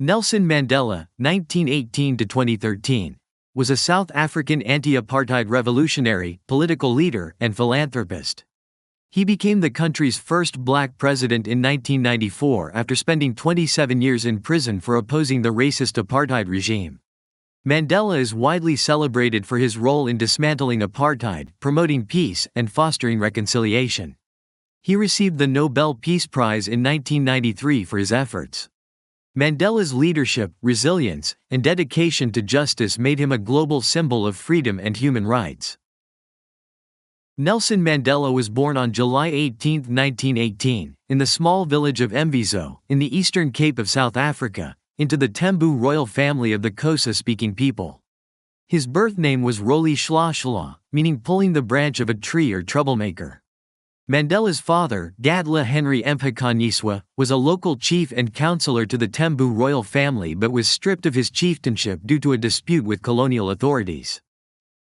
Nelson Mandela, 1918 to 2013, was a South African anti-apartheid revolutionary, political leader, and philanthropist. He became the country's first black president in 1994 after spending 27 years in prison for opposing the racist apartheid regime. Mandela is widely celebrated for his role in dismantling apartheid, promoting peace, and fostering reconciliation. He received the Nobel Peace Prize in 1993 for his efforts. Mandela's leadership, resilience, and dedication to justice made him a global symbol of freedom and human rights. Nelson Mandela was born on July 18, 1918, in the small village of Mbizo, in the Eastern Cape of South Africa, into the Tembu royal family of the Xhosa-speaking people. His birth name was Roli Shla Shla, meaning pulling the branch of a tree or troublemaker. Mandela's father, Gadla Henry Mphikanyiswa, was a local chief and councillor to the Tembu royal family but was stripped of his chieftainship due to a dispute with colonial authorities.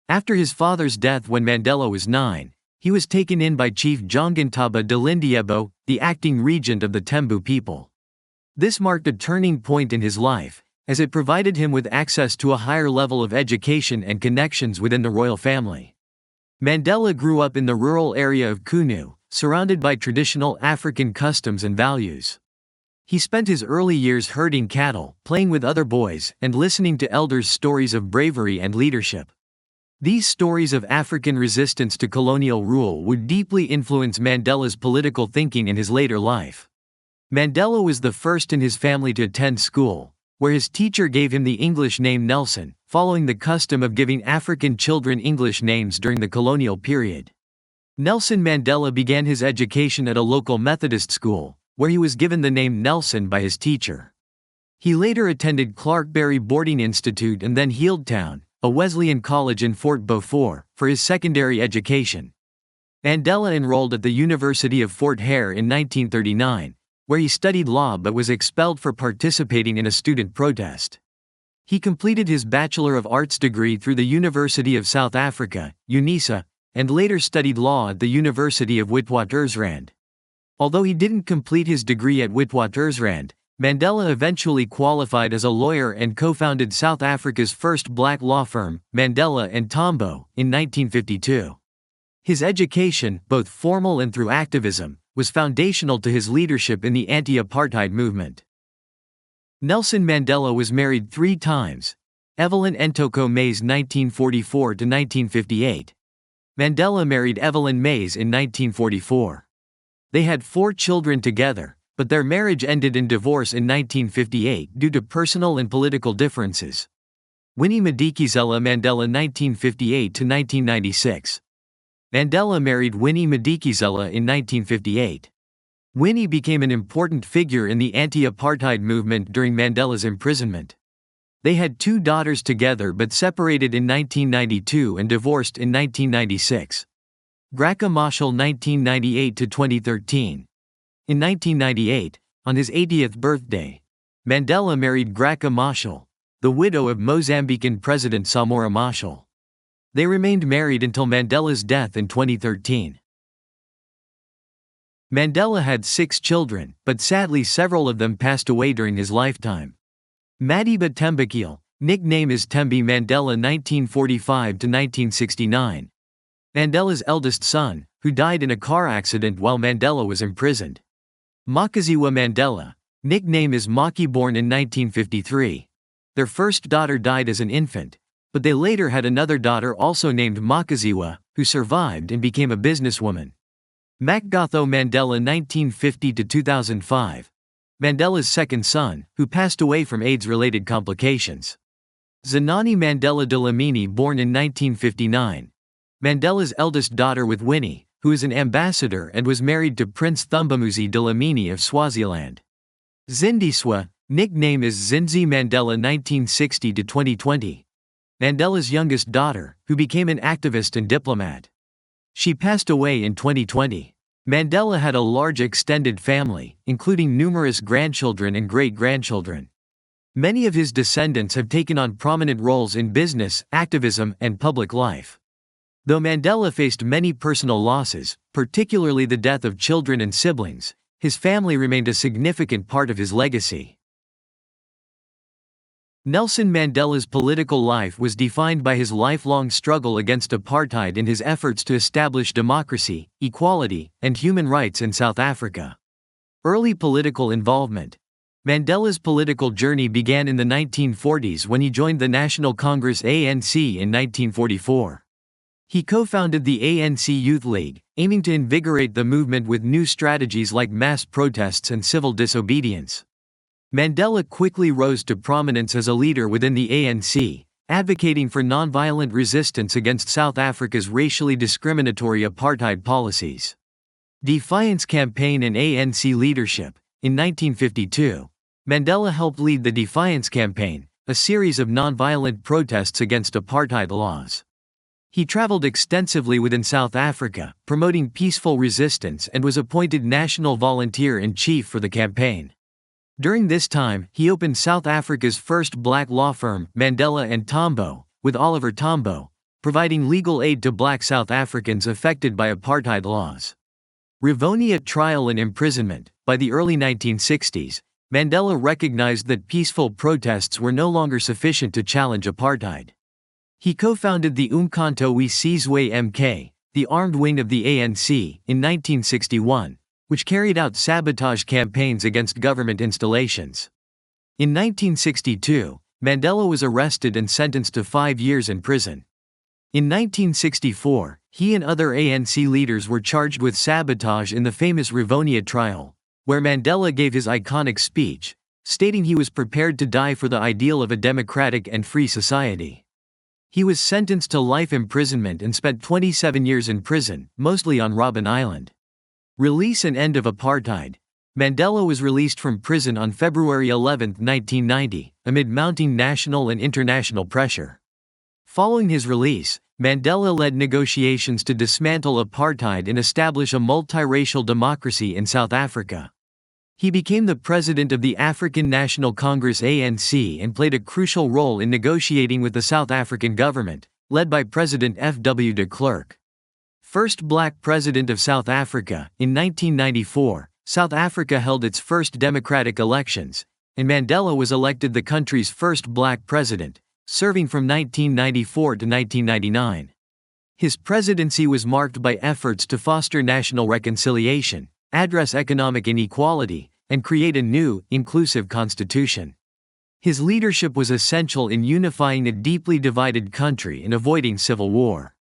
After his father's death when Mandela was 9, he was taken in by Chief Jongintaba Dalindyebo, the acting regent of the Tembu people. This marked a turning point in his life, as it provided him with access to a higher level of education and connections within the royal family. Mandela grew up in the rural area of Kunu, surrounded by traditional African customs and values. He spent his early years herding cattle, playing with other boys, and listening to elders' stories of bravery and leadership. These stories of African resistance to colonial rule would deeply influence Mandela's political thinking in his later life. Mandela was the first in his family to attend school, where his teacher gave him the English name Nelson, following the custom of giving African children English names during the colonial period. Nelson Mandela began his education at a local Methodist school, where he was given the name Nelson by his teacher. He later attended Clarkberry Boarding Institute and then Healdtown, a Wesleyan college in Fort Beaufort, for his secondary education. Mandela enrolled at the University of Fort Hare in 1939, where he studied law but was expelled for participating in a student protest. He completed his Bachelor of Arts degree through the University of South Africa, UNISA, and later studied law at the University of Witwatersrand. Although he didn't complete his degree at Witwatersrand, Mandela eventually qualified as a lawyer and co-founded South Africa's first black law firm, Mandela and Tambo, in 1952. His education, both formal and through activism, was foundational to his leadership in the anti-apartheid movement. Nelson Mandela was married 3 times. Evelyn Ntoko Mays 1944–1958. Mandela married Evelyn Mays in 1944. They had 4 children together, but their marriage ended in divorce in 1958 due to personal and political differences. Winnie Madikizela Mandela 1958–1996. Mandela married Winnie Madikizela in 1958. Winnie became an important figure in the anti-apartheid movement during Mandela's imprisonment. They had 2 daughters together but separated in 1992 and divorced in 1996. Graca Machel 1998–2013. In 1998, on his 80th birthday, Mandela married Graca Machel, the widow of Mozambican President Samora Machel. They remained married until Mandela's death in 2013. Mandela had 6 children, but sadly several of them passed away during his lifetime. Madiba Tembakile, nickname is Tembi Mandela 1945–1969. Mandela's eldest son, who died in a car accident while Mandela was imprisoned. Makaziwa Mandela, nickname is Maki, born in 1953. Their first daughter died as an infant, but they later had another daughter also named Makaziwa, who survived and became a businesswoman. Makgatho Mandela 1950–2005. Mandela's second son, who passed away from AIDS-related complications. Zanani Mandela Dlamini, born in 1959. Mandela's eldest daughter with Winnie, who is an ambassador and was married to Prince Thumbamuzi Dlamini of Swaziland. Zindiswa, nickname is Zinzi Mandela 1960–2020. Mandela's youngest daughter, who became an activist and diplomat. She passed away in 2020. Mandela had a large extended family, including numerous grandchildren and great-grandchildren. Many of his descendants have taken on prominent roles in business, activism, and public life. Though Mandela faced many personal losses, particularly the death of children and siblings, his family remained a significant part of his legacy. Nelson Mandela's political life was defined by his lifelong struggle against apartheid and his efforts to establish democracy, equality, and human rights in South Africa. Early political involvement. Mandela's political journey began in the 1940s when he joined the National Congress (ANC) in 1944. He co-founded the ANC Youth League, aiming to invigorate the movement with new strategies like mass protests and civil disobedience. Mandela quickly rose to prominence as a leader within the ANC, advocating for nonviolent resistance against South Africa's racially discriminatory apartheid policies. Defiance Campaign and ANC leadership. In 1952, Mandela helped lead the Defiance Campaign, a series of nonviolent protests against apartheid laws. He traveled extensively within South Africa, promoting peaceful resistance, and was appointed National Volunteer-in-Chief for the campaign. During this time, he opened South Africa's first black law firm, Mandela and Tambo, with Oliver Tambo, providing legal aid to black South Africans affected by apartheid laws. Rivonia trial and imprisonment. By the early 1960s, Mandela recognized that peaceful protests were no longer sufficient to challenge apartheid. He co-founded the Umkhonto we Sizwe MK, the armed wing of the ANC, in 1961, which carried out sabotage campaigns against government installations. In 1962, Mandela was arrested and sentenced to 5 years in prison. In 1964, he and other ANC leaders were charged with sabotage in the famous Rivonia trial, where Mandela gave his iconic speech, stating he was prepared to die for the ideal of a democratic and free society. He was sentenced to life imprisonment and spent 27 years in prison, mostly on Robben Island. Release and end of apartheid. Mandela was released from prison on February 11, 1990, amid mounting national and international pressure. Following his release, Mandela led negotiations to dismantle apartheid and establish a multiracial democracy in South Africa. He became the president of the African National Congress (ANC) and played a crucial role in negotiating with the South African government, led by President F.W. de Klerk. First black president of South Africa. In 1994, South Africa held its first democratic elections, and Mandela was elected the country's first black president, serving from 1994 to 1999. His presidency was marked by efforts to foster national reconciliation, address economic inequality, and create a new, inclusive constitution. His leadership was essential in unifying a deeply divided country and avoiding civil war.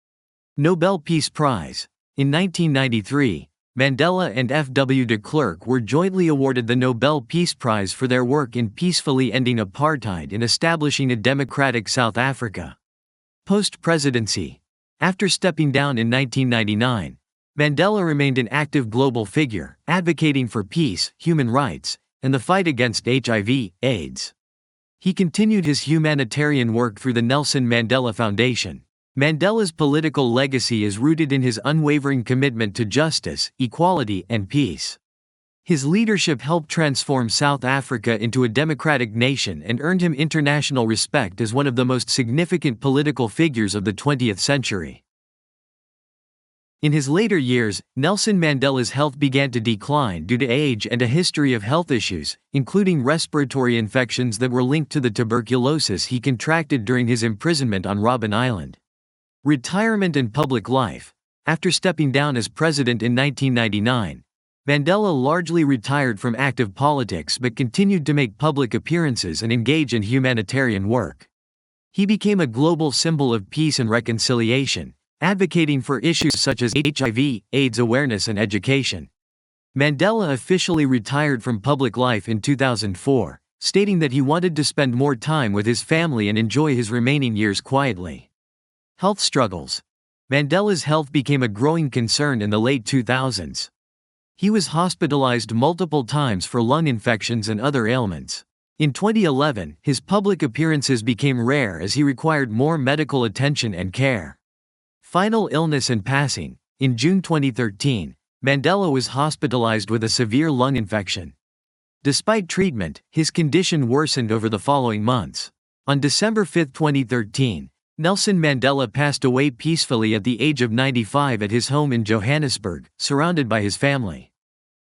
Nobel Peace Prize. In 1993, Mandela and F.W. de Klerk were jointly awarded the Nobel Peace Prize for their work in peacefully ending apartheid and establishing a democratic South Africa. Post-presidency. After stepping down in 1999, Mandela remained an active global figure, advocating for peace, human rights, and the fight against HIV/AIDS. He continued his humanitarian work through the Nelson Mandela Foundation. Mandela's political legacy is rooted in his unwavering commitment to justice, equality, and peace. His leadership helped transform South Africa into a democratic nation and earned him international respect as one of the most significant political figures of the 20th century. In his later years, Nelson Mandela's health began to decline due to age and a history of health issues, including respiratory infections that were linked to the tuberculosis he contracted during his imprisonment on Robben Island. Retirement and public life. After stepping down as president in 1999, Mandela largely retired from active politics but continued to make public appearances and engage in humanitarian work. He became a global symbol of peace and reconciliation, advocating for issues such as HIV/AIDS awareness and education. Mandela officially retired from public life in 2004, stating that he wanted to spend more time with his family and enjoy his remaining years quietly. Health struggles. Mandela's health became a growing concern in the late 2000s. He was hospitalized multiple times for lung infections and other ailments. In 2011, his public appearances became rare as he required more medical attention and care. Final illness and passing. In June 2013, Mandela was hospitalized with a severe lung infection. Despite treatment, his condition worsened over the following months. On December 5, 2013, Nelson Mandela passed away peacefully at the age of 95 at his home in Johannesburg, surrounded by his family.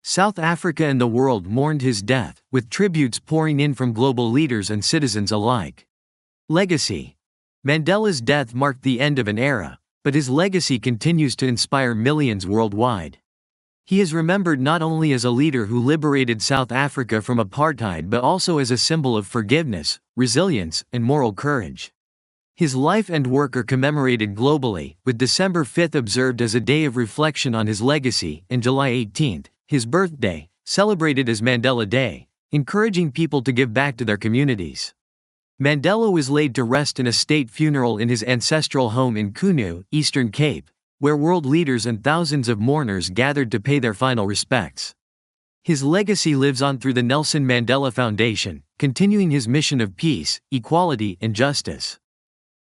South Africa and the world mourned his death, with tributes pouring in from global leaders and citizens alike. Legacy. Mandela's death marked the end of an era, but his legacy continues to inspire millions worldwide. He is remembered not only as a leader who liberated South Africa from apartheid but also as a symbol of forgiveness, resilience, and moral courage. His life and work are commemorated globally, with December 5 observed as a day of reflection on his legacy, and July 18, his birthday, celebrated as Mandela Day, encouraging people to give back to their communities. Mandela was laid to rest in a state funeral in his ancestral home in Kunu, Eastern Cape, where world leaders and thousands of mourners gathered to pay their final respects. His legacy lives on through the Nelson Mandela Foundation, continuing his mission of peace, equality, and justice.